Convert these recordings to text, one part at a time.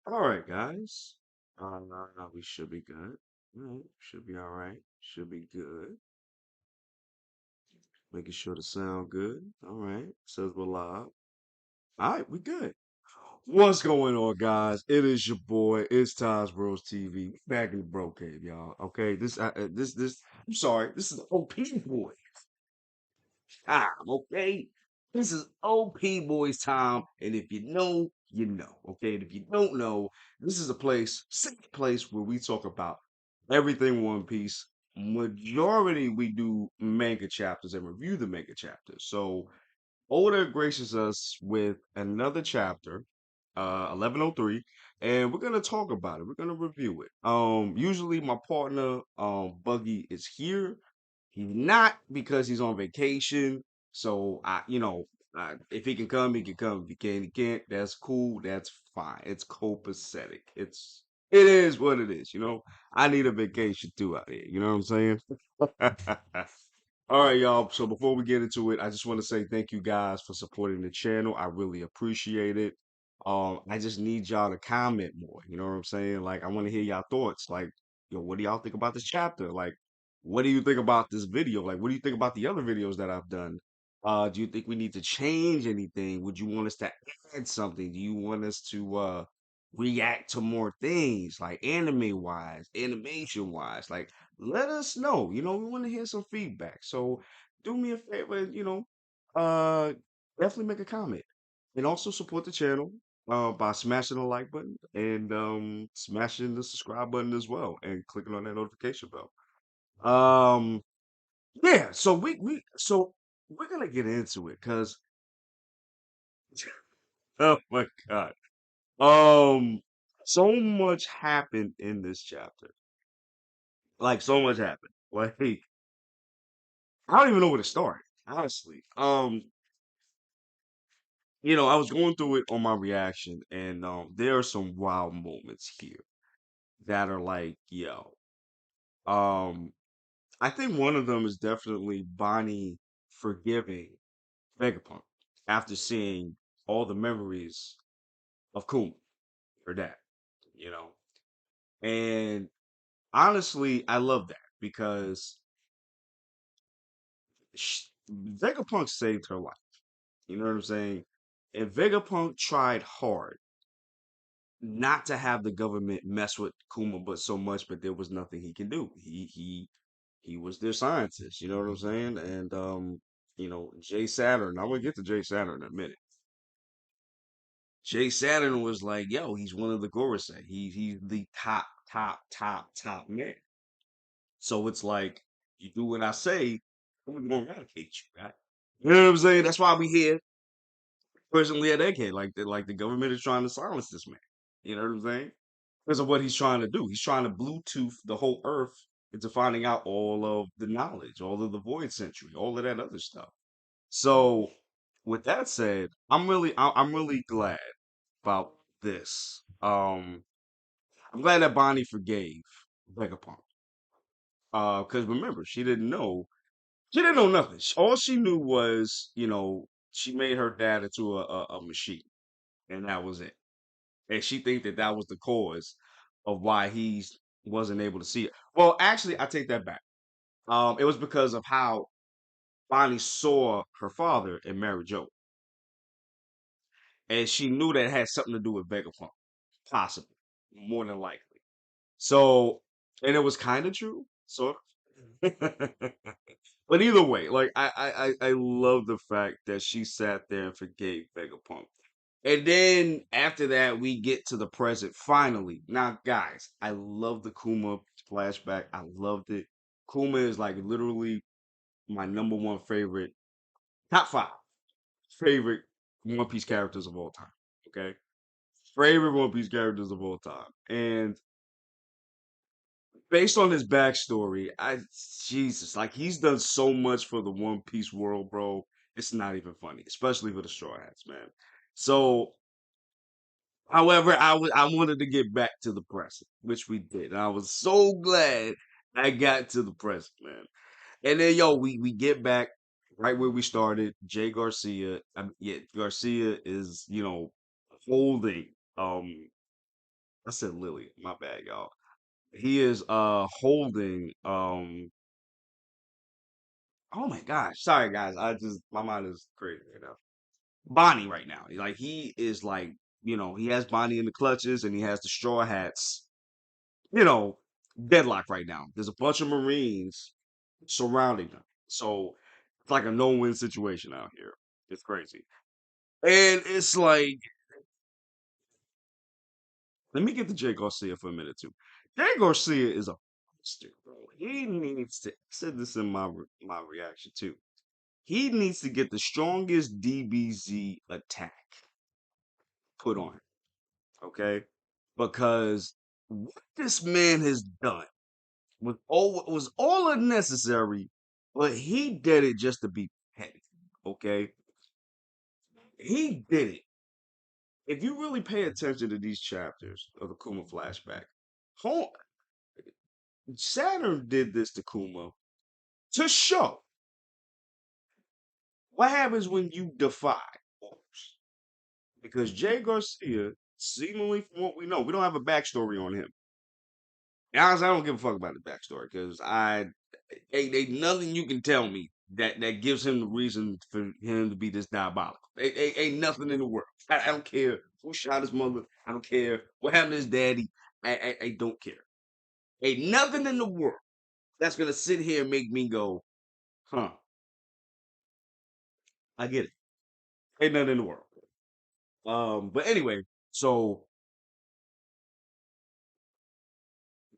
All right, guys. We should be good. All right, should be all right. Should be good. Making sure the sound good. All right. Says we're live. All right, we good. What's going on, guys? It is your boy. It's tais.worldtv. Back in the bro cave, y'all. Okay, this. I'm sorry. This is the OP boy time. Okay, this is OP boys time, and if you know, you know. Okay, and if you don't know, this is a place, safe place where we talk about everything One Piece. Majority we do manga chapters and review the manga chapters. So Oda graces us with another chapter, 1103, and we're gonna talk about it. We're gonna review it. Usually my partner, Buggy, is here. He's not because he's on vacation. So if he can come, he can come. If he can't, he can't. That's cool. That's fine. It's copacetic. It is what it is. I need a vacation too out here. You know what I'm saying? All right, y'all. So before we get into it, I just want to say thank you guys for supporting the channel. I really appreciate it. I just need y'all to comment more. You know what I'm saying? Like, I want to hear y'all thoughts. Like, yo, what do y'all think about this chapter? Like, what do you think about this video? Like, what do you think about the other videos that I've done? Do you think we need to change anything? Would you want us to add something? Do you want us to react to more things, like anime wise, animation wise? Like, let us know. We want to hear some feedback. So do me a favor, uh definitely make a comment. And also support the channel by smashing the like button and smashing the subscribe button as well and clicking on that notification bell. Um yeah, so we're gonna get into it because oh my god. Um so much happened in this chapter. Like so much happened. Like I don't even know where to start, honestly. I was going through it on my reaction, and there are some wild moments here that are like, yo. Um, I think one of them is definitely Bonnie forgiving Vegapunk after seeing all the memories of Kuma, her dad, you know. And honestly, I love that because Vegapunk saved her life. You know what I'm saying? And Vegapunk tried hard not to have the government mess with Kuma, but so much, but there was nothing he can do. He was their scientist. You know what I'm saying? And Jay Saturn. I'm gonna get to Jay Saturn in a minute. Jay Saturn was like, yo, he's one of the Gorosei. He's the top man. So it's like, you do what I say, I'm gonna eradicate you, right? You know what I'm saying? That's why we here presently at Egghead. Like the government is trying to silence this man. You know what I'm saying? Because of what he's trying to do. He's trying to Bluetooth the whole Earth into finding out all of the knowledge, all of the void century, all of that other stuff. So, with that said, I'm really glad about this. I'm glad that Bonnie forgave Vegapunk. Because remember, she didn't know nothing. All she knew was, she made her dad into a machine, and that was it. And she think that that was the cause of why he wasn't able to see it. Well, actually, I take that back. It was because of how Bonnie saw her father and Mary Jo, and she knew that had something to do with Vegapunk, possibly, more than likely. So, and it was kind of true, sort of. But either way, like I love the fact that she sat there and forgave Vegapunk. And then after that, we get to the present finally. Now, guys, I love the Kuma flashback. I loved it. Kuma is like literally my number one favorite, top five favorite One Piece characters of all time. Okay. Favorite One Piece characters of all time. And based on his backstory, Jesus, like he's done so much for the One Piece world, bro. It's not even funny, especially for the Straw Hats, man. So however, I wanted to get back to the present, which we did. And I was so glad I got to the present, man. And then yo, we get back right where we started. Jay Garcia, yeah, Garcia is holding um I said Lily. My bad, y'all. He is holding oh my gosh. Sorry guys. I just my mind is crazy right now. Bonnie right now. Like he is like, he has Bonnie in the clutches and he has the straw hats, you know, deadlock right now. There's a bunch of Marines surrounding them. So it's like a no-win situation out here. It's crazy. And it's like, let me get to Jay Garcia for a minute too. Jay Garcia is a monster, bro. He needs to. I said this in my reaction too. He needs to get the strongest DBZ attack put on him, okay? Because what this man has done was all unnecessary, but he did it just to be petty, okay? He did it. If you really pay attention to these chapters of the Kuma flashback, Hon- Saturn did this to Kuma to show what happens when you defy orders. Because Jay Garcia, seemingly from what we don't have a backstory on him. And honestly, I don't give a fuck about the backstory because ain't nothing you can tell me that gives him the reason for him to be this diabolical. Ain't nothing in the world. I don't care who shot his mother. I don't care what happened to his daddy. I don't care. Ain't nothing in the world that's gonna sit here and make me go, huh? I get it. Ain't nothing in the world. But anyway, so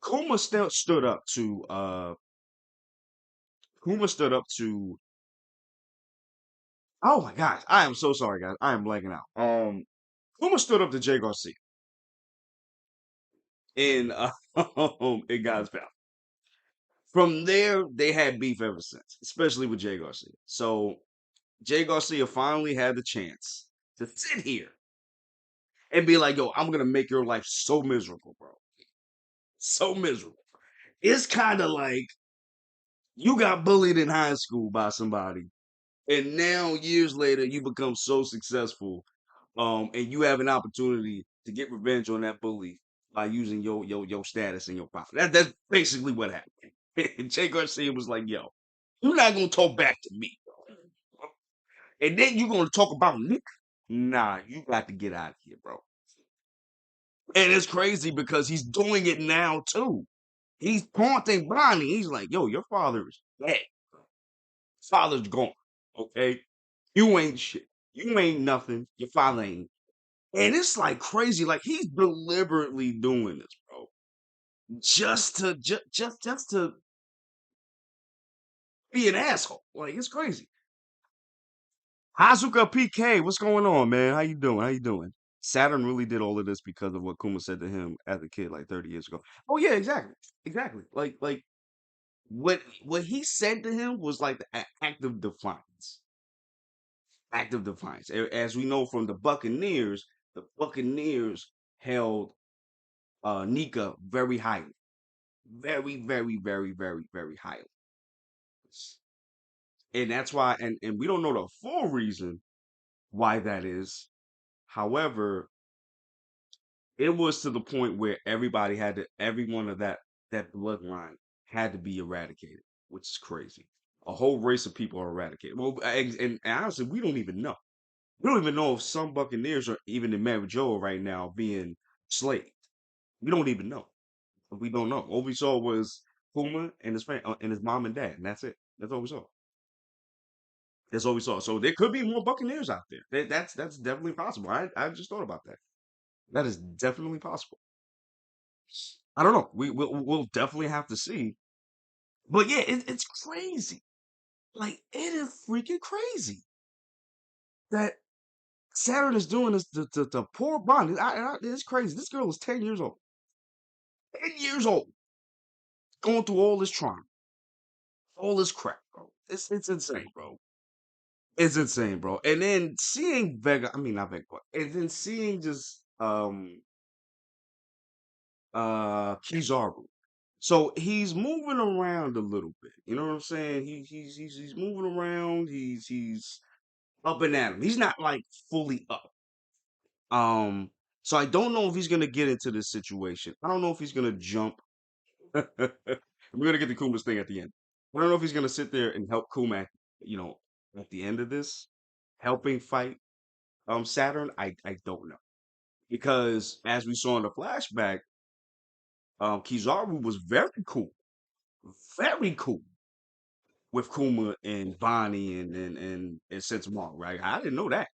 Kuma still stood up to Kuma stood up to oh my gosh, I am so sorry, guys. I am blanking out. Kuma stood up to Jay Garcia in in God's Palace. From there, they had beef ever since, especially with Jay Garcia. So Jay Garcia finally had the chance to sit here and be like, yo, I'm gonna make your life so miserable, bro. So miserable. It's kind of like you got bullied in high school by somebody, and now years later you become so successful, and you have an opportunity to get revenge on that bully by using your status and your power. That's basically what happened. And Jay Garcia was like, "Yo, you're not gonna talk back to me, bro. And then you're gonna talk about me. Nah, you got to get out of here, bro." And it's crazy because he's doing it now too. He's taunting Bonnie. He's like, "Yo, your father is dead. Father's gone. Okay, you ain't shit. You ain't nothing. Your father ain't." And it's like crazy. Like he's deliberately doing this, bro, just to be an asshole. Like it's crazy. Hazuka PK, what's going on, man? How you doing? How you doing? Saturn really did all of this because of what Kuma said to him as a kid, like 30 years ago. Oh yeah, exactly, exactly. Like what he said to him was like the act of defiance. Act of defiance. As we know from the Buccaneers held Nika very highly, very, very, very, very, very highly, and that's why. And we don't know the full reason why that is. However, it was to the point where everyone of that bloodline had to be eradicated, which is crazy. A whole race of people are eradicated. Well, and honestly, we don't even know. We don't even know if some Buccaneers are even in Marijoa right now being slaved. We don't even know. We don't know. All we saw was Puma and and his mom and dad, and that's it. That's all we saw. That's all we saw. So there could be more Buccaneers out there. That's definitely possible. I just thought about that. That is definitely possible. I don't know. We'll definitely have to see. But yeah, it's crazy. Like it is freaking crazy that Saturn is doing this to poor Bonnie. It's crazy. This girl is 10 years old. 10 years old, going through all this trauma, all this crap, bro. It's insane, bro. It's insane, bro. And then seeing Vega, I mean not Vega, but and then seeing just Kizaru. So he's moving around a little bit. You know what I'm saying? He's moving around. He's up and at him. He's not like fully up. Um, So I don't know if he's gonna get into this situation. I don't know if he's gonna jump. We're gonna get the Kuma's thing at the end. I don't know if he's gonna sit there and help Kuma, you know, at the end of this, helping fight Saturn. I don't know because as we saw in the flashback, Kizaru was very cool with Kuma and Bonnie and Sentomaru, right? I didn't know that.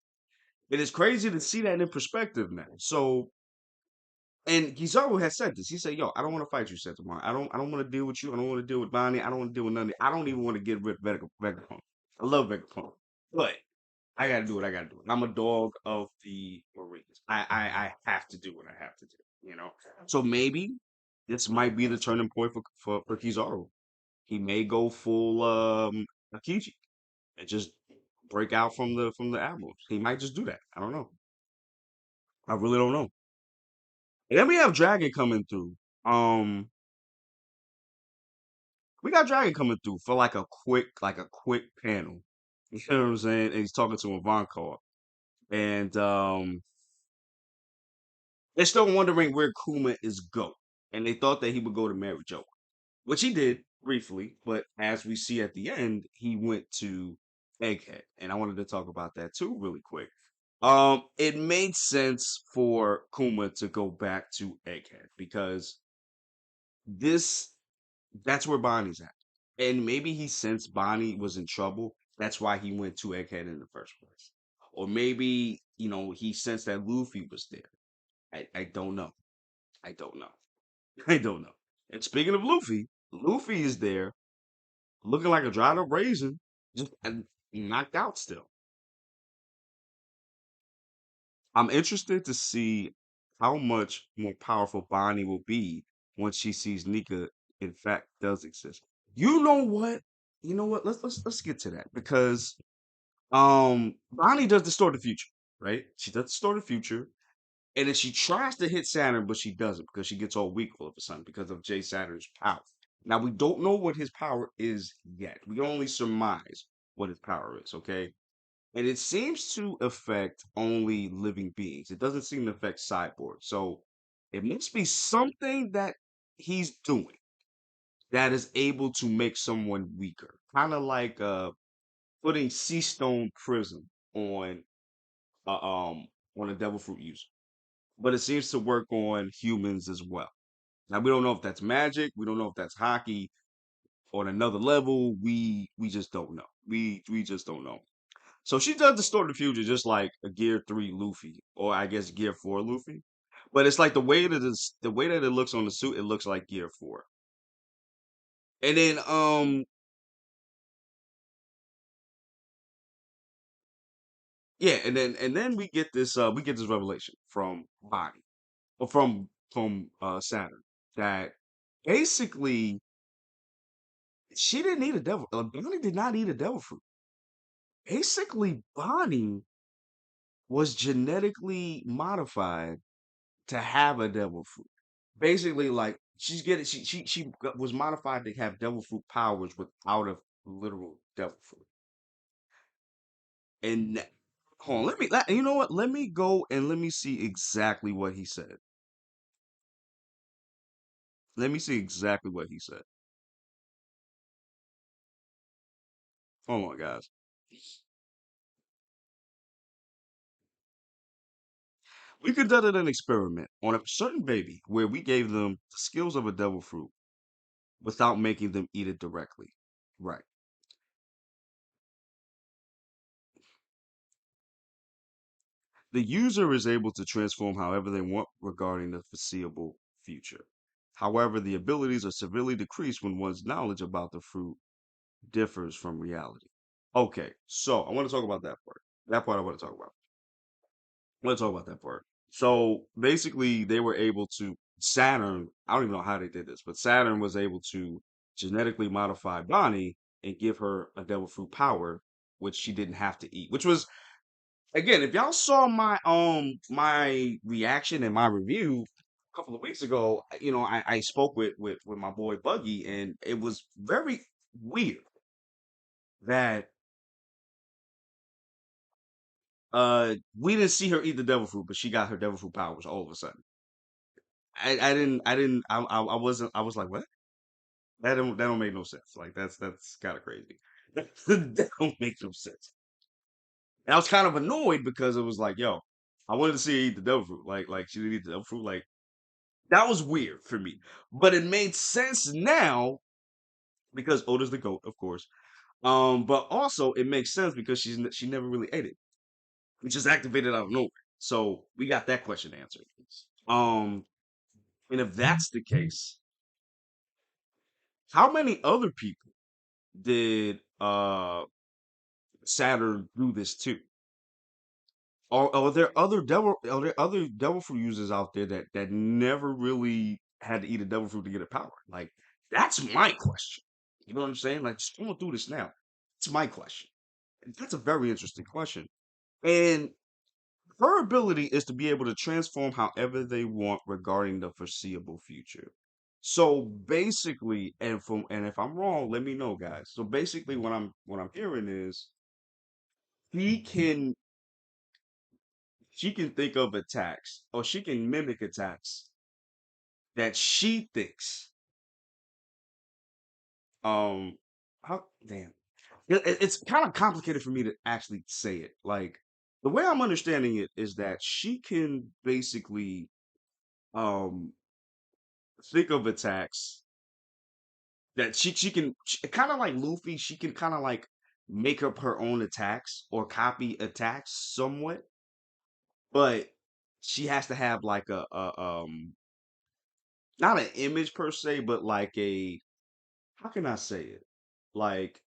It is crazy to see that in perspective now. So, and Kizaru has said this. He said, "Yo, I don't want to fight you, Sentomaru. I don't want to deal with you. I don't want to deal with Bonnie. I don't want to deal with none. I don't even want to get rid of Vegapunk. I love Vegapunk, but I got to do what I got to do. I'm a dog of the Marines. I have to do what I have to do. You know. So maybe this might be the turning point for Kizaru. He may go full Akiji and just break out from the admirals. He might just do that. I don't know. I really don't know. And then we have Dragon coming through. Um, we got Dragon coming through for like a quick panel. You know what I'm saying? And he's talking to Ivankov. And they're still wondering where Kuma is going. And they thought that he would go to Mary Jo, which he did briefly, but as we see at the end, he went to Egghead. And I wanted to talk about that too, really quick. It made sense for Kuma to go back to Egghead because this that's where Bonnie's at. And maybe he sensed Bonnie was in trouble. That's why he went to Egghead in the first place. Or maybe, he sensed that Luffy was there. I don't know. I don't know. I don't know. And speaking of Luffy, Luffy is there looking like a dried up raisin, just and knocked out still. I'm interested to see how much more powerful Bonnie will be once she sees Nika in fact does exist. You know what? You know what? Let's get to that because Bonnie does distort the future, right? She does distort the future, and then she tries to hit Saturn, but she doesn't because she gets all weak all of a sudden because of Jay Saturn's power. Now we don't know what his power is yet. We can only surmise what his power is, okay? And it seems to affect only living beings. It doesn't seem to affect cyborgs. So it must be something that he's doing that is able to make someone weaker. Kind of like putting sea stone prism uh, um on a devil fruit user. But it seems to work on humans as well. Now we don't know if that's magic. We don't know if that's hockey on another level. We just don't know. We just don't know. So she does distort the future just like a Gear 3 Luffy, or I guess Gear 4 Luffy. But it's like the way that it looks on the suit, it looks like Gear 4. And then yeah, and then we get this revelation from Bonnie or from Saturn that basically she didn't need a devil. Bonnie did not need a devil fruit. Basically, Bonnie was genetically modified to have a devil fruit. Basically, like was modified to have devil fruit powers without a literal devil fruit. And hold on, you know what? Let me go and let me see exactly what he said. Let me see exactly what he said. Hold on, guys. We conducted an experiment on a certain baby where we gave them the skills of a devil fruit without making them eat it directly. Right. The user is able to transform however they want regarding the foreseeable future. However, the abilities are severely decreased when one's knowledge about the fruit differs from reality. Okay, so I want to talk about that part. That part I want to talk about. I want to talk about that part. So basically, they were able to Saturn. I don't even know how they did this, but Saturn was able to genetically modify Bonnie and give her a devil fruit power, which she didn't have to eat. Which was again, if y'all saw my reaction and my review a couple of weeks ago, I spoke with my boy Buggy, and it was very weird that we didn't see her eat the devil fruit, but she got her devil fruit powers all of a sudden. I wasn't, I was like, what? That don't make no sense. Like that's kind of crazy. That don't make no sense. And I was kind of annoyed because it was like, yo, I wanted to see her eat the devil fruit. Like she didn't eat the devil fruit. Like that was weird for me. But it made sense now because Oda's the goat, of course. But also it makes sense because she never really ate it. We just activated out of nowhere. So we got that question answered. Um, and if that's the case, how many other people did Saturn do this to? Or are there other devil fruit users out there that never really had to eat a devil fruit to get a power? Like that's my question. You know what I'm saying? Like just going through this now. It's my question. And that's a very interesting question. And her ability is to be able to transform however they want regarding the foreseeable future. So basically, and if I'm wrong, let me know, guys. So basically, what I'm hearing is she can she can think of attacks or she can mimic attacks that she thinks how damn it's kind of complicated for me to actually say it. Like the way I'm understanding it is that she can basically um think of attacks that she can kind of like Luffy, she can kind of like make up her own attacks or copy attacks somewhat, but she has to have like a not an image per se, but like a how can I say it? Like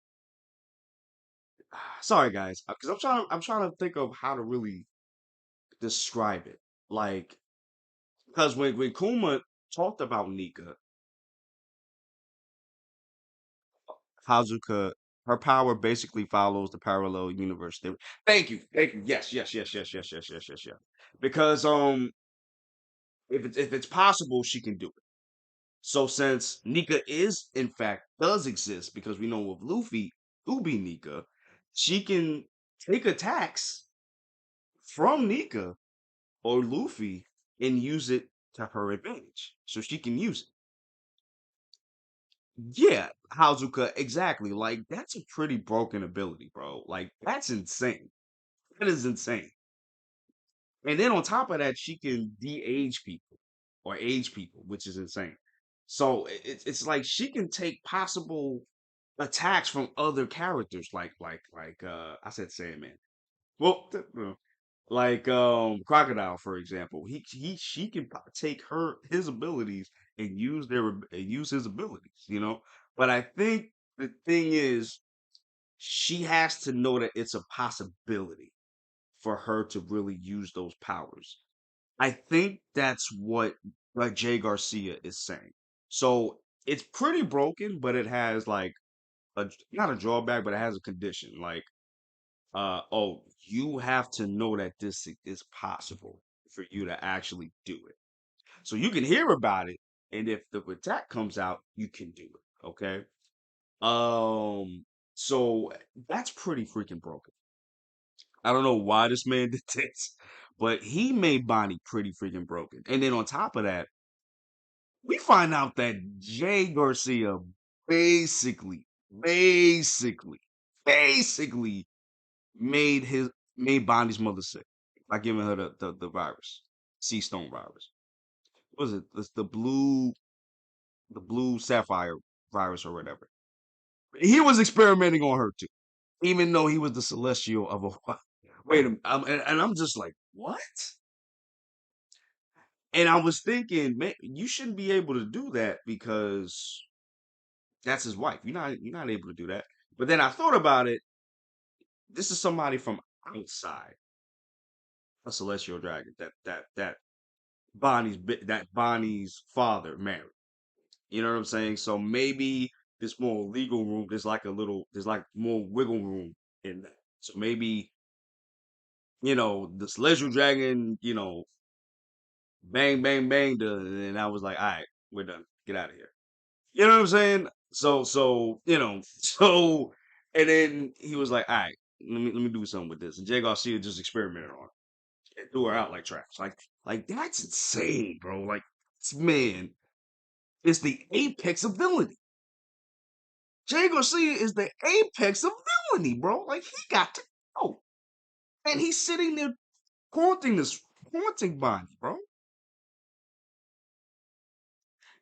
sorry guys, because I'm trying to think of how to really describe it. Like because when Kuma talked about Nika, Hazuka, her power basically follows the parallel universe theory. Thank you. Yes. Because if it's possible, she can do it. So since Nika is in fact does exist, because we know with Luffy, Ubi Nika, she can take attacks from Nika or Luffy and use it to her advantage. So she can use it. Yeah, Hazuka, exactly. Like that's a pretty broken ability, bro. Like that's insane. That is insane. And then on top of that, she can de-age people or age people, which is insane. So it's like she can take possible attacks from other characters, like I said Sandman. Well, like Crocodile, for example. He she can take his abilities and use his abilities, you know. But I think the thing is, she has to know that it's a possibility for her to really use those powers. I think that's what like Jay Garcia is saying. So it's pretty broken, but it has like not a drawback, but it has a condition. Like, oh, you have to know that this is possible for you to actually do it. So you can hear about it, and if the attack comes out, you can do it. Okay. So that's pretty freaking broken. I don't know why this man did this, but he made Bonnie pretty freaking broken. And then on top of that, we find out that Jay Garcia basically, basically, basically made his made Bonnie's mother sick by giving her the virus, sea stone virus. What was it? It's the blue sapphire virus or whatever. He was experimenting on her too, even though he was the celestial of a. Wait a minute, and I'm just like, what? And I was thinking, man, you shouldn't be able to do that because that's his wife. You're not able to do that. But then I thought about it. This is somebody from outside a celestial dragon that Bonnie's father married. You know what I'm saying? So maybe this more legal room. There's like more wiggle room in that. So maybe the celestial dragon. Bang bang bang. And I was like, all right, we're done. Get out of here. You know what I'm saying? So and then he was like, all right. let me do something with this. And Jay Garcia just experimented on it and threw her out like trash. Like that's insane, bro. Like this man is the apex of villainy. Jay Garcia is the apex of villainy, bro. Like he got to go. And he's sitting there haunting Bonnie, bro.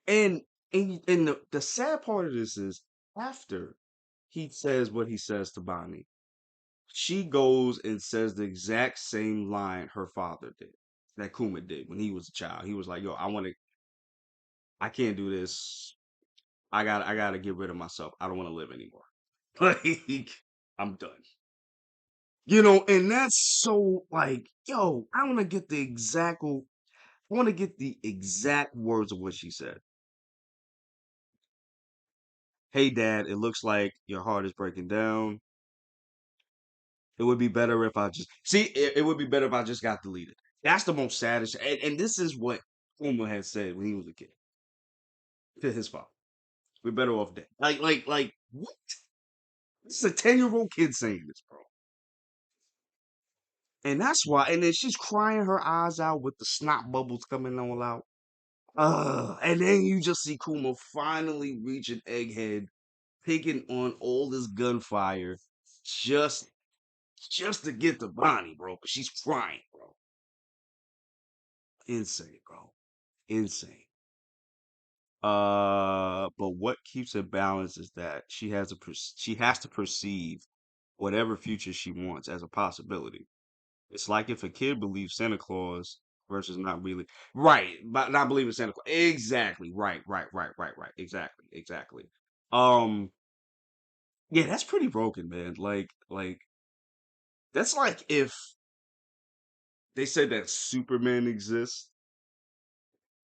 And the sad part of this is after he says what he says to Bonnie, she goes and says the exact same line her father did, that Kuma did when he was a child. He was like, "Yo, I can't do this. I gotta get rid of myself. I don't want to live anymore. Like, I'm done." And that's so like, yo, I want to get the exact words of what she said. "Hey, Dad, it looks like your heart is breaking down. It would be better if I just see. It would be better if I just got deleted." That's the most saddest, and this is what Uma had said when he was a kid to his father. "We're better off dead." Like what? This is a 10-year-old kid saying this, bro. And that's why. And then she's crying her eyes out with the snot bubbles coming all out. And then you just see Kuma finally reaching Egghead, picking on all this gunfire, just just to get to Bonnie, bro. Cause she's crying, bro. Insane, bro. Insane. But what keeps it balanced is that she has to perceive whatever future she wants as a possibility. It's like if a kid believes Santa Claus versus not really right, but not believing Santa Claus. Exactly. Right. Exactly. Um, yeah, that's pretty broken, man. Like that's like if they said that Superman exists,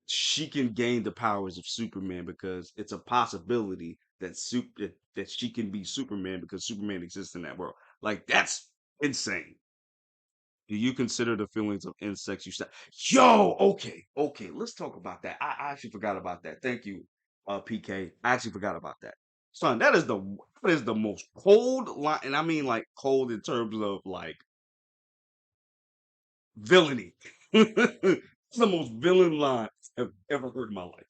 she can gain the powers of Superman because it's a possibility that she can be Superman because Superman exists in that world. Like that's insane. Do you consider the feelings of insects you said? Yo, okay. Let's talk about that. I actually forgot about that. Thank you, PK. I actually forgot about that. Son, that is the most cold line, and I mean like cold in terms of like villainy. It's the most villain line I've ever heard in my life.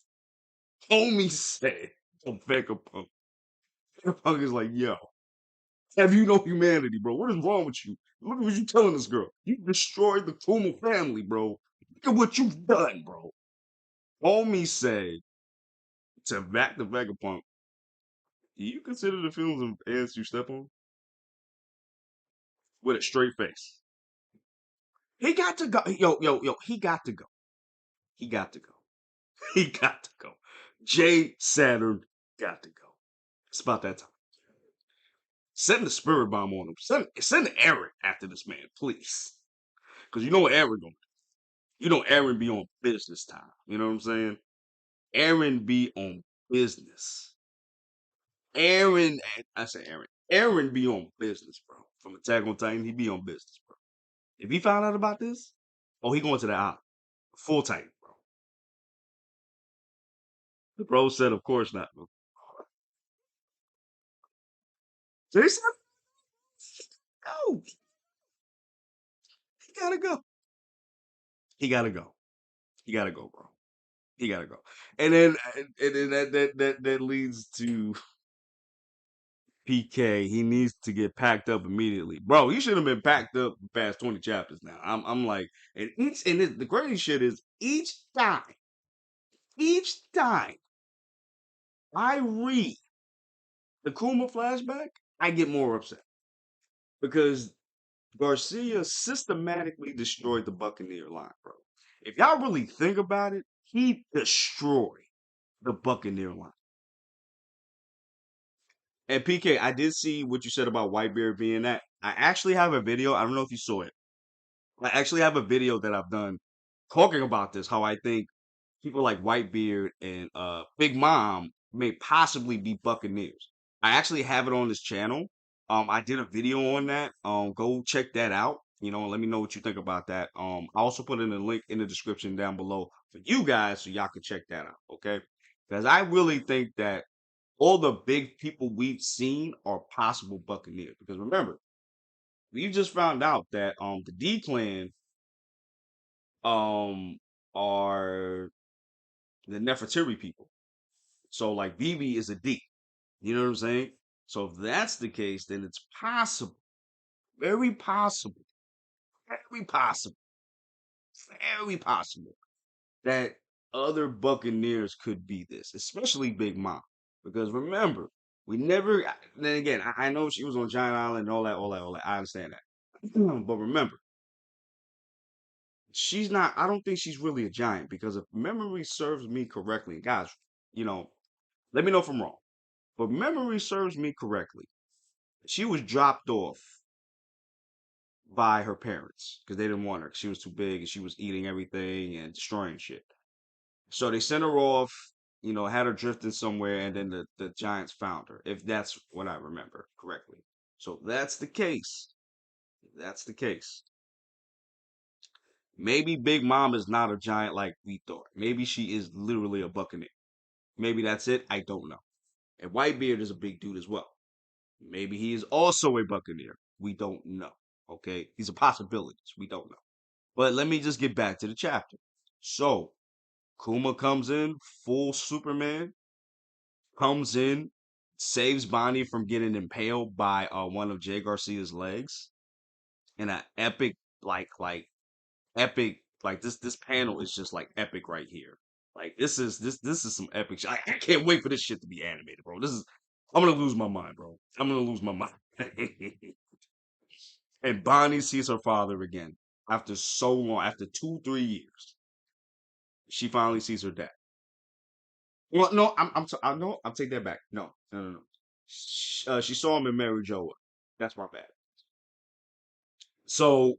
Homie said to Vegapunk. Vegapunk is like, yo, have you no humanity, bro? What is wrong with you? Look at what you telling this girl. You destroyed the Kuma family, bro. Look at what you've done, bro. Homie said to back the Vegapunk, do you consider the feelings of ants you step on? With a straight face. He got to go. Yo, he got to go. He got to go. He got to go. Jay Saturn got to go. It's about that time. Send the spirit bomb on him. Send Aaron after this man, please. Because you know what Aaron gonna do. You know Aaron be on business time. You know what I'm saying? Aaron be on business. I say Aaron. Aaron be on business, bro. From Attack on Titan, he be on business, bro. If he found out about this, oh, he going to the island. Full Titan, bro. The bro said, of course not, bro. Jason, go. He gotta go. He gotta go. He gotta go, bro. He gotta go. And then that leads to PK. He needs to get packed up immediately, bro. He should have been packed up past 20 chapters now. I'm like, the crazy shit is each time I read the Kuma flashback, I get more upset because Garcia systematically destroyed the Buccaneer line, bro. If y'all really think about it, he destroyed the Buccaneer line. And PK, I did see what you said about Whitebeard being that. I actually have a video. I don't know if you saw it. I actually have a video that I've done talking about this. How I think people like Whitebeard and Big Mom may possibly be Buccaneers. I actually have it on this channel. I did a video on that. Go check that out. Let me know what you think about that. I also put in a link in the description down below for you guys so y'all can check that out. Okay, because I really think that all the big people we've seen are possible Buccaneers. Because remember, we just found out that the D clan um are the Nefertiti people. So like BB is a D. You know what I'm saying? So if that's the case, then it's possible, very possible, very possible, very possible that other Buccaneers could be this, especially Big Mom. Because remember, we never. Then again, I know she was on Giant Island and all that, all that, all that. I understand that, but remember, she's not. I don't think she's really a giant because if memory serves me correctly, guys, you know, let me know if I'm wrong. But memory serves me correctly, she was dropped off by her parents because they didn't want her 'cause she was too big and she was eating everything and destroying shit. So they sent her off, had her drifting somewhere, and then the Giants found her, if that's what I remember correctly. So that's the case. That's the case. Maybe Big Mom is not a giant like we thought. Maybe she is literally a buccaneer. Maybe that's it. I don't know. And Whitebeard is a big dude as well. Maybe he is also a buccaneer. We don't know. Okay? These are possibilities. We don't know. But let me just get back to the chapter. So Kuma comes in, full Superman, comes in, saves Bonnie from getting impaled by one of Jay Garcia's legs. And an epic, epic, this panel is just like epic right here. Like this is some epic shit. I can't wait for this shit to be animated, bro. I'm gonna lose my mind, bro. I'm gonna lose my mind. And Bonnie sees her father again after so long, after 2, 3 years. She finally sees her dad. Well, no, I no, I'll take that back. No, no, no, no. She saw him in Mary Joa. That's my bad. So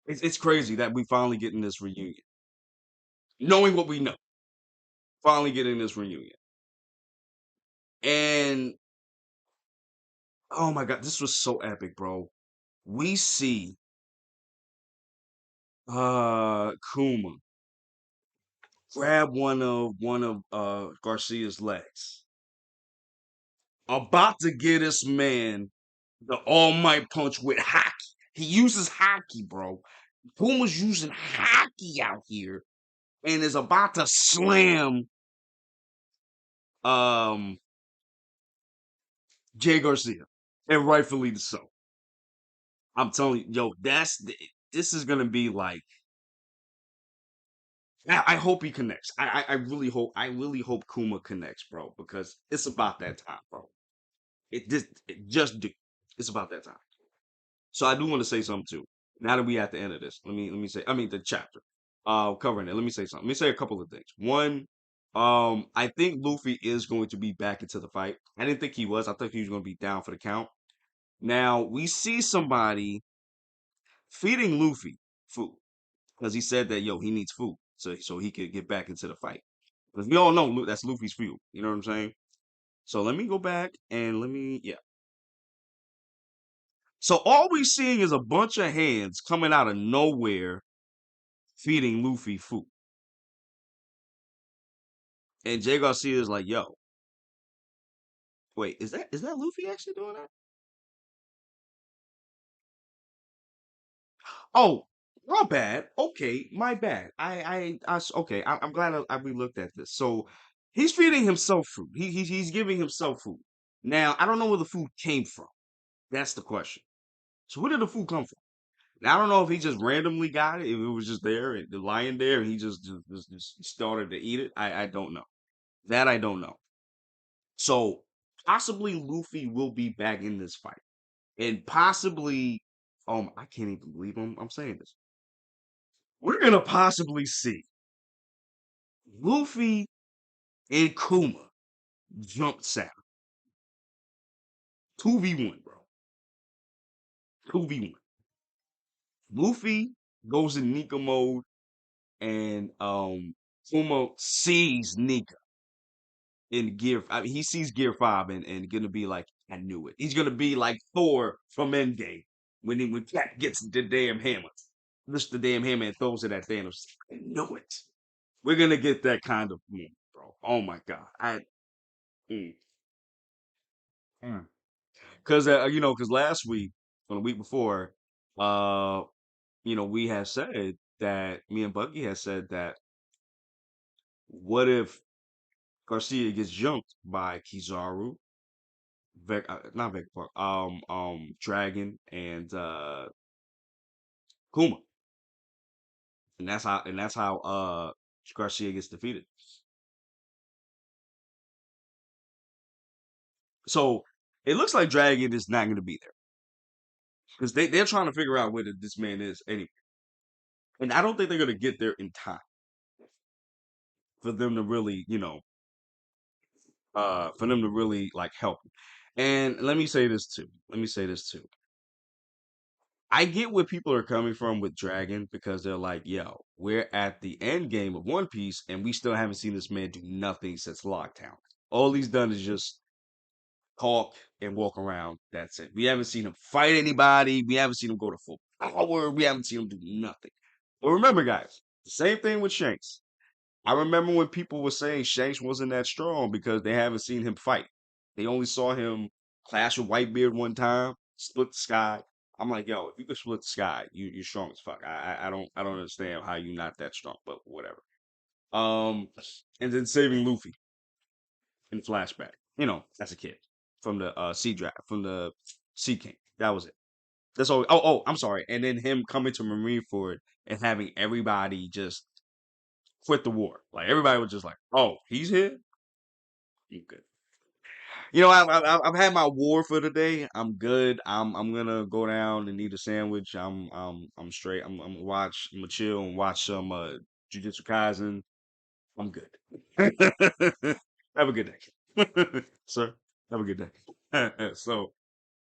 it's crazy that we finally getting this reunion, knowing what we know. Finally getting this reunion, and oh my god, this was so epic, bro. We see Kuma grab one of Garcia's legs, about to get this man the All Might punch with haki. He uses haki, bro. Puma's using haki out here and is about to slam um Jay Garcia, and rightfully so. I'm telling you, yo, this is gonna be like. I hope he connects. I really hope Kuma connects, bro, because it's about that time, bro. It just do. It's about that time. So I do want to say something too. Now that we at the end of this, let me say. I mean the chapter, covering it. Let me say something. Let me say a couple of things. One, I think Luffy is going to be back into the fight. I didn't think he was. I thought he was going to be down for the count. Now we see somebody feeding Luffy food because he said that he needs food so he could get back into the fight. Because we all know that's Luffy's fuel. You know what I'm saying? So let me go back and yeah. So all we seeing is a bunch of hands coming out of nowhere feeding Luffy food. And Jay Garcia is like, yo, wait, is that Luffy actually doing that? Oh, my bad. Okay, my bad. Okay. I'm glad we looked at this. So he's feeding himself food. He's giving himself food. Now I don't know where the food came from. That's the question. So where did the food come from? Now, I don't know if he just randomly got it, if it was just there and the lying there, and he just started to eat it. I don't know. That I don't know. So possibly Luffy will be back in this fight, and possibly, I can't even believe I'm saying this. We're gonna possibly see Luffy and Kuma jump saddle 2v1, bro. 2v1. Luffy goes in Nika mode, and Kuma sees Nika in gear. I mean, he sees Gear 5 and gonna be like, I knew it. He's gonna be like Thor from Endgame when Cat gets the damn hammer, lifts the damn hammer and throws it at Thanos. I know it. We're gonna get that kind of moment, bro. Oh my god. Mm, mm. Cause last week on the week before, uh, we had said that me and Bucky had said that what if Garcia gets jumped by Kizaru, not Vegapunk, Dragon and Kuma, and that's how Garcia gets defeated. So it looks like Dragon is not going to be there because they're trying to figure out where this man is anyway, and I don't think they're going to get there in time for them to really, for them to really like help. And let me say this too. Let me say this too. I get where people are coming from with Dragon because they're like, yo, we're at the end game of One Piece and we still haven't seen this man do nothing since Lockdown. All he's done is just talk and walk around. That's it. We haven't seen him fight anybody. We haven't seen him go to full power. We haven't seen him do nothing. But remember, guys, the same thing with Shanks. I remember when people were saying Shanks wasn't that strong because they haven't seen him fight. They only saw him clash with Whitebeard one time, split the sky. I'm like, yo, if you could split the sky, you're strong as fuck. I don't understand how you not that strong, but whatever. Um, and then saving Luffy in flashback, as a kid from the Sea Dragon, from the Sea King. That was it. That's all. Oh, I'm sorry. And then him coming to Marineford and having everybody just quit the war. Like everybody was just like, "Oh, he's here. You good?" I've had my war for the day. I'm good. I'm gonna go down and eat a sandwich. I'm straight. I'm gonna watch. I'm gonna chill and watch some Jujutsu Kaisen. I'm good. Have a good day, sir. Have a good day. So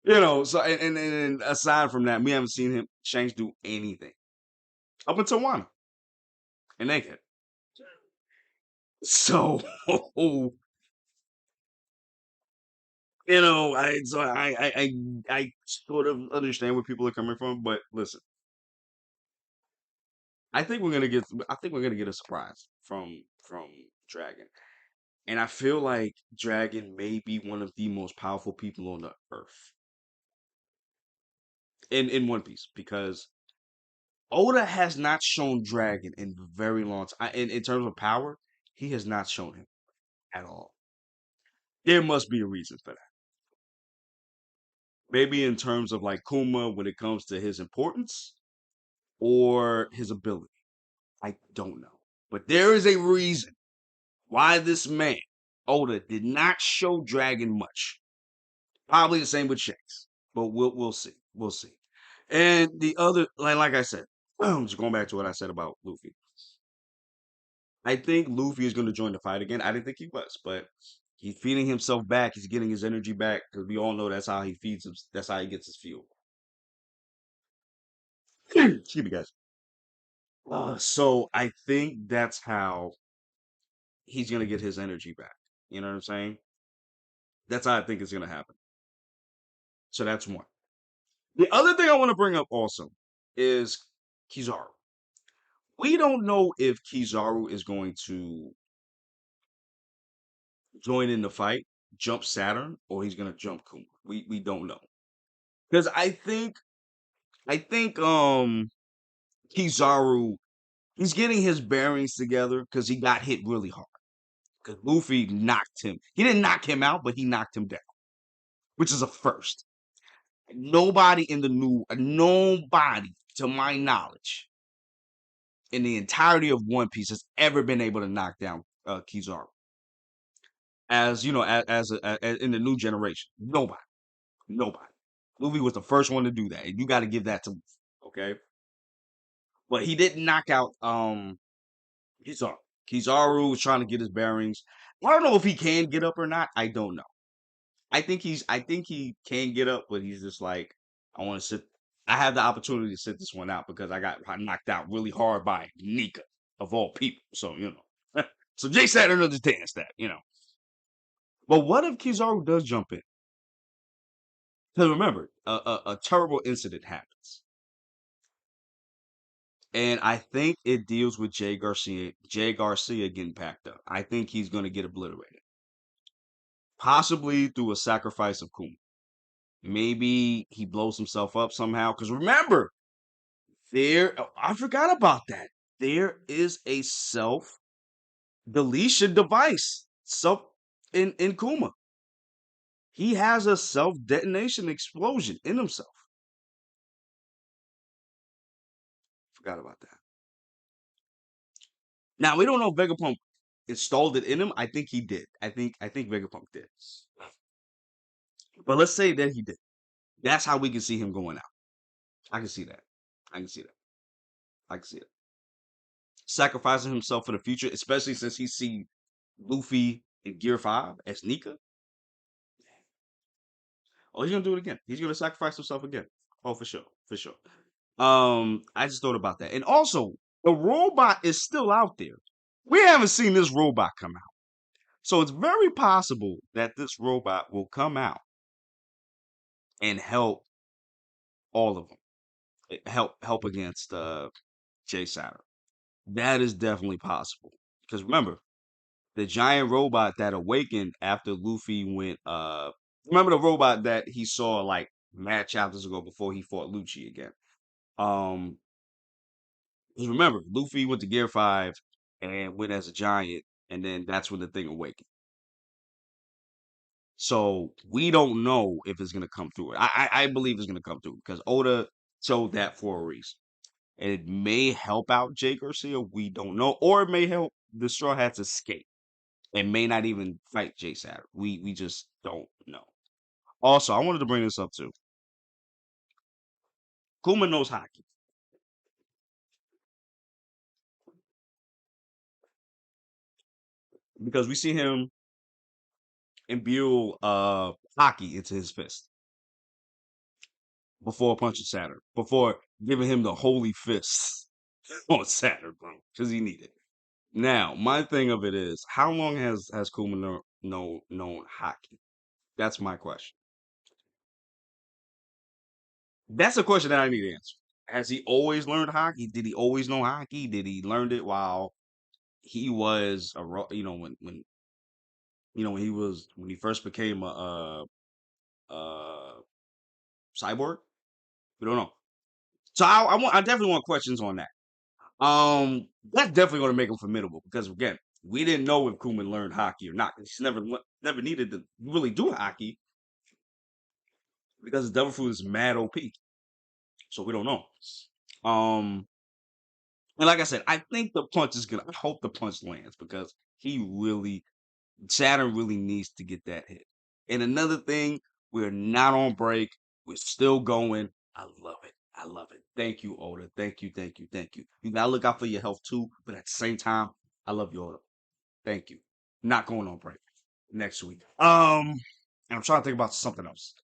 and aside from that, we haven't seen him Shanks do anything up until Wano and Egghead. So I sort of understand where people are coming from, but listen, I think we're gonna get a surprise from Dragon, and I feel like Dragon may be one of the most powerful people on the earth in One Piece because Oda has not shown Dragon in a very long time. In terms of power, he has not shown him at all. There must be a reason for that. Maybe in terms of like Kuma when it comes to his importance or his ability. I don't know. But there is a reason why this man, Oda, did not show Dragon much. Probably the same with Shanks. But we'll see. We'll see. And the other like I said, just going back to what I said about Luffy. I think Luffy is gonna join the fight again. I didn't think he was, but he's feeding himself back, he's getting his energy back, because we all know that's how he feeds him, that's how he gets his fuel. Excuse me, guys. So I think that's how he's gonna get his energy back. You know what I'm saying? That's how I think it's gonna happen. So that's one. The other thing I want to bring up also is Kizaru. We don't know if Kizaru is going to join in the fight, jump Saturn, or he's gonna jump Kuma. We don't know. Because I think Kizaru he's getting his bearings together because he got hit really hard. Because Luffy knocked him. He didn't knock him out, but he knocked him down, which is a first. Nobody, to my knowledge, in the entirety of One Piece has ever been able to knock down Kizaru. As you know, as in the new generation, nobody. Luffy was the first one to do that, and you got to give that to Luffy, okay? But he didn't knock out Kizaru. Kizaru was trying to get his bearings. I don't know if he can get up or not. I don't know. I think he can get up, but he's just like, I want to sit. I have the opportunity to sit this one out because I got knocked out really hard by Nika of all people. So so Jay Saturn understands that. But what if Kizaru does jump in? Because remember, a terrible incident happens, and I think it deals with Jay Garcia getting packed up. I think he's going to get obliterated, possibly through a sacrifice of Kuma. Maybe he blows himself up somehow. Because remember, I forgot about that. There is a self deletion device. In Kuma. He has a self detonation explosion in himself. Forgot about that. Now we don't know if Vegapunk installed it in him. I think he did. I think Vegapunk did. But let's say that he did. That's how we can see him going out. I can see that. I can see that. I can see it. Sacrificing himself for the future, especially since he see Luffy in Gear 5 as Nika. Oh, he's gonna do it again. He's gonna sacrifice himself again. Oh, for sure. For sure. I just thought about that. And also, the robot is still out there. We haven't seen this robot come out. So it's very possible that this robot will come out and help all of them. Help against Jay Saturn. That is definitely possible. Because remember, the giant robot that awakened after Luffy went remember the robot that he saw like mad chapters ago before he fought Lucci again. Um 'Cause remember, Luffy went to Gear 5 and went as a giant, and then that's when the thing awakened. So we don't know if it's gonna come through. I believe it's gonna come through because Oda showed that for a reason. And it may help out Jay Garcia, we don't know, or it may help the Straw Hats escape. It may not even fight Jay Saturn. We just don't know. Also, I wanted to bring this up too. Kuma knows haki because we see him imbue haki into his fist before punching Saturn, before giving him the holy fist on Saturn, bro, because he needed it. Now, my thing of it is, how long has Kuma known haki? That's my question. That's a question that I need to answer. Has he always learned hockey? Did he always know hockey? Did he learn it while he was when he first became a cyborg? We don't know. So I definitely want questions on that. That's definitely going to make him formidable because again, we didn't know if Kuman learned hockey or not. He's never needed to really do hockey because the Devil Fruit is mad OP. So we don't know. Um, and like I said, I think the punch is gonna. I hope the punch lands because Saturn really needs to get that hit. And another thing, we're not on break. We're still going. I love it. I love it. Thank you, Oda. Thank you, thank you, thank you. You gotta look out for your health too, but at the same time, I love you, Oda. Thank you. Not going on break next week. And I'm trying to think about something else.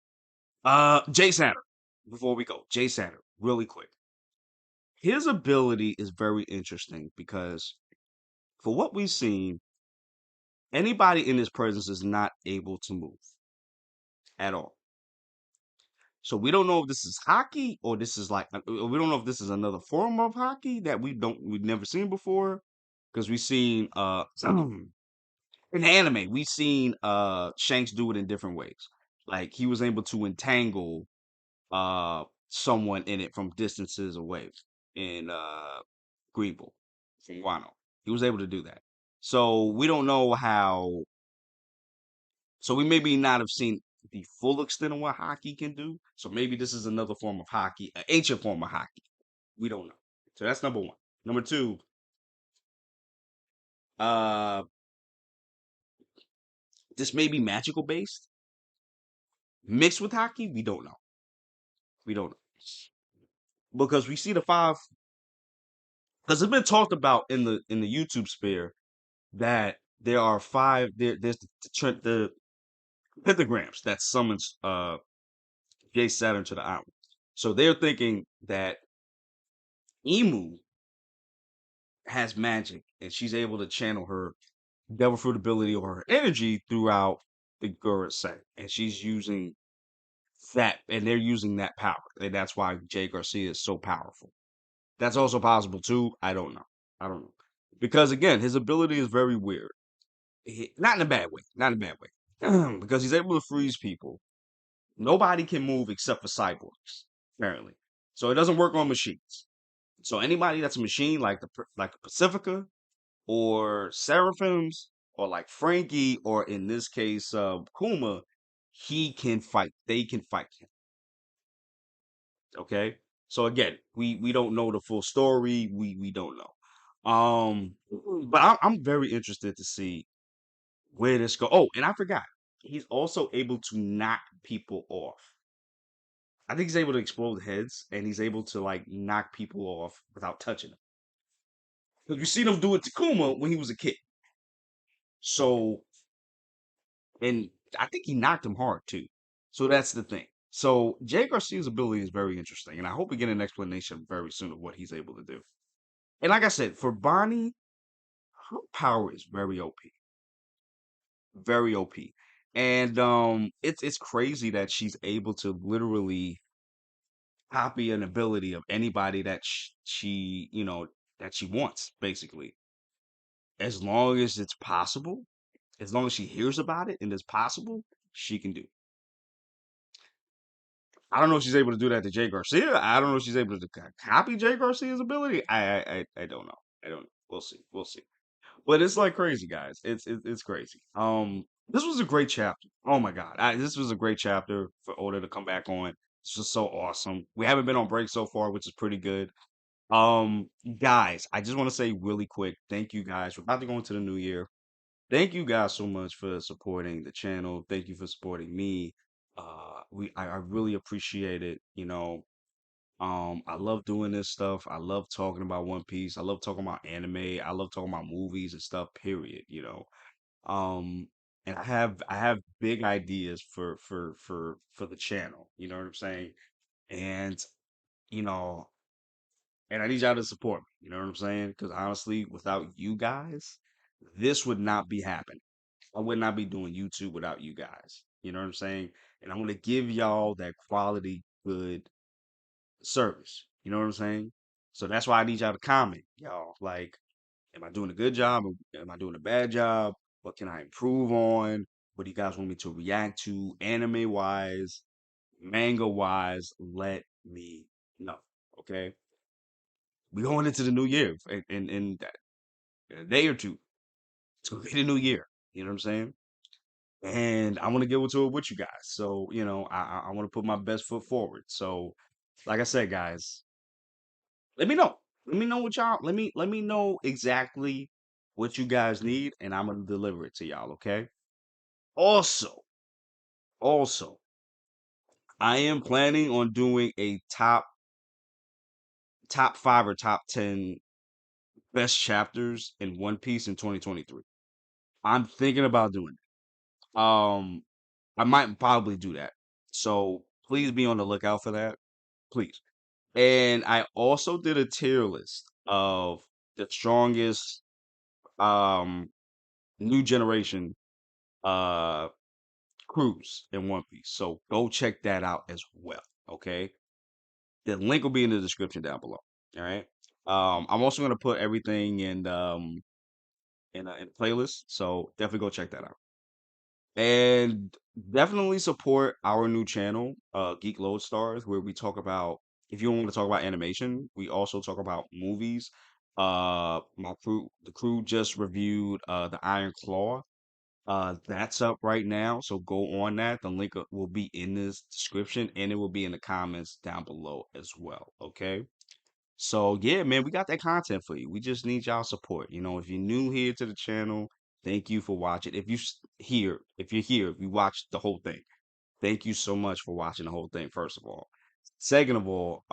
Jay Saturn. Before we go, Jay Saturn, really quick. His ability is very interesting because for what we've seen, anybody in his presence is not able to move at all. So we don't know if this is hockey or this is like we don't know if this is another form of hockey that we've never seen before because we've seen in anime we've seen Shanks do it in different ways. Like he was able to entangle someone in it from distances away in Greenville from Wano. He was able to do that. So we don't know how. So we maybe not have seen the full extent of what hockey can do. So maybe this is another form of hockey, an ancient form of hockey. We don't know. So that's number one. Number two, uh, this may be magical based mixed with hockey. We don't know. We don't know because we see the five. Because it's been talked about in the YouTube sphere that there are five. There's the pentagrams that summons Jay Saturn to the island. So they're thinking that Emu has magic and she's able to channel her devil fruit ability or her energy throughout the Gurren set. And she's using that and they're using that power. And that's why Jay Garcia is so powerful. That's also possible too. I don't know. I don't know. Because again, his ability is very weird. Not in a bad way. Not in a bad way. Because he's able to freeze people. Nobody can move except for cyborgs, apparently. So it doesn't work on machines. So anybody that's a machine, like like a Pacifica or Seraphims or like Frankie or in this case Kuma, he can fight. They can fight him. Okay. So again, we don't know the full story. We don't know. But I'm very interested to see where this go. Oh, and I forgot. He's also able to knock people off. I think he's able to explode heads and he's able to like knock people off without touching them. Because we seen him do it to Kuma when he was a kid. So, and I think he knocked him hard too. So that's the thing. So Jay Garcia's ability is very interesting, and I hope we get an explanation very soon of what he's able to do. And like I said, for Bonnie, her power is very OP, very OP, and it's crazy that she's able to literally copy an ability of anybody that she that she wants, basically, as long as it's possible, as long as she hears about it and it's possible, she can do. I don't know if she's able to do that to Jay Garcia. I don't know if she's able to copy Jay Garcia's ability. I don't know. I don't know. We'll see. We'll see. But it's like crazy, guys. It's crazy. This was a great chapter. Oh my god, this was a great chapter for Oda to come back on. It's just so awesome. We haven't been on break so far, which is pretty good. Guys, I just want to say really quick, thank you guys. We're about to go into the new year. Thank you guys so much for supporting the channel. Thank you for supporting me. I really appreciate it. I love doing this stuff. I love talking about One Piece. I love talking about anime. I love talking about movies and stuff, period. Um, and I have big ideas for the channel. You know what I'm saying? And you know, and I need y'all to support me. You know what I'm saying? Because honestly, without you guys, this would not be happening. I would not be doing YouTube without you guys. You know what I'm saying? And I want to give y'all that quality, good service. You know what I'm saying? So that's why I need y'all to comment, y'all. Like, am I doing a good job? Am I doing a bad job? What can I improve on? What do you guys want me to react to, anime wise, manga wise? Let me know. Okay. We going into the new year in a day or two. It's gonna be the new year. You know what I'm saying? And I want to get into it with you guys. So, I want to put my best foot forward. So, like I said, guys, let me know. Let me know what y'all. Let me know exactly what you guys need, and I'm gonna deliver it to y'all. Okay. Also, I am planning on doing a top five or top 10 best chapters in One Piece in 2023. I'm thinking about doing it. I might probably do that. So please be on the lookout for that. Please. And I also did a tier list of the strongest um new generation uh crews in One Piece. So go check that out as well. Okay. The link will be in the description down below. All right. I'm also gonna put everything in a playlist. So definitely go check that out. And definitely support our new channel, Geek Lodestars, where we talk about, if you want to talk about animation, we also talk about movies. The crew just reviewed the Iron Claw. That's up right now, so go on that. The link will be in this description, and it will be in the comments down below as well. Okay. So yeah, man, we got that content for you. We just need y'all support. If you're new here to the channel, thank you for watching. If you're here, if you watched the whole thing, thank you so much for watching the whole thing, first of all. Second of all,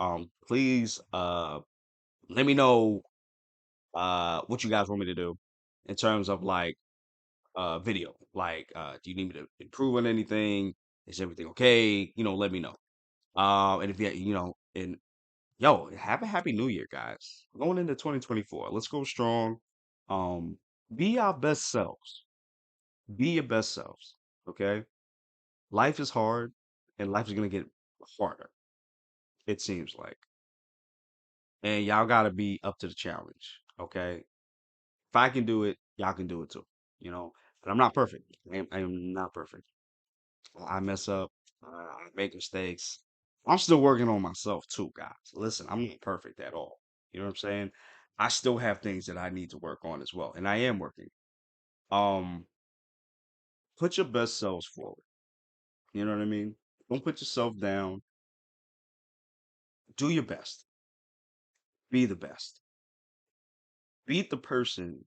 please let me know what you guys want me to do in terms of like video. Like do you need me to improve on anything? Is everything okay? Let me know. And if and yo, have a happy new year, guys. Going into 2024. Let's go strong. Um, be our best selves. Be your best selves. Okay? Life is hard and life is gonna get harder, it seems like. And y'all gotta be up to the challenge. Okay. If I can do it, y'all can do it too. But I'm not perfect. I am not perfect. I mess up. I make mistakes. I'm still working on myself too, guys. Listen, I'm not perfect at all. You know what I'm saying? I still have things that I need to work on as well, and I am working. Um, put your best selves forward. You know what I mean? Don't put yourself down. Do your best. Be the best. Beat the person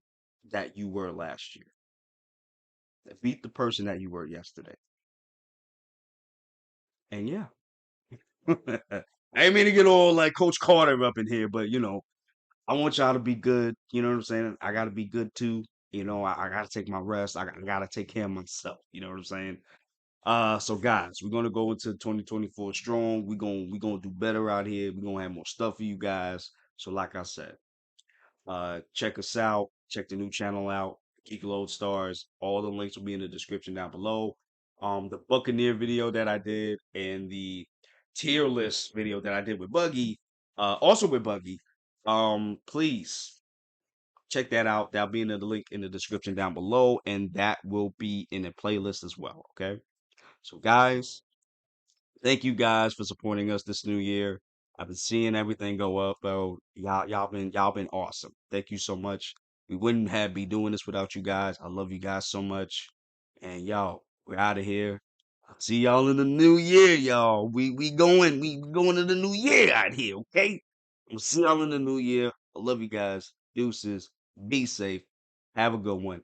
that you were last year. Beat the person that you were yesterday. And yeah, I ain't mean to get all like Coach Carter up in here, but I want y'all to be good. You know what I'm saying? I got to be good too. I got to take my rest. I got to take care of myself. You know what I'm saying? So guys, we're gonna go into 2024 strong. We gonna do better out here. We're gonna have more stuff for you guys. So like I said, check us out. Check the new channel out. Geek Load Stars. All the links will be in the description down below. The Buccaneer video that I did and the tier list video that I did with Buggy, also with Buggy. Please check that out. That'll be in the link in the description down below, and that will be in the playlist as well. Okay. So guys, thank you guys for supporting us this new year. I've been seeing everything go up, bro. Y'all been awesome. Thank you so much. We wouldn't have be doing this without you guys. I love you guys so much. And y'all, we're out of here. I'll see y'all in the new year, y'all. We going to the new year out here, okay? We'll see y'all in the new year. I love you guys. Deuces. Be safe. Have a good one.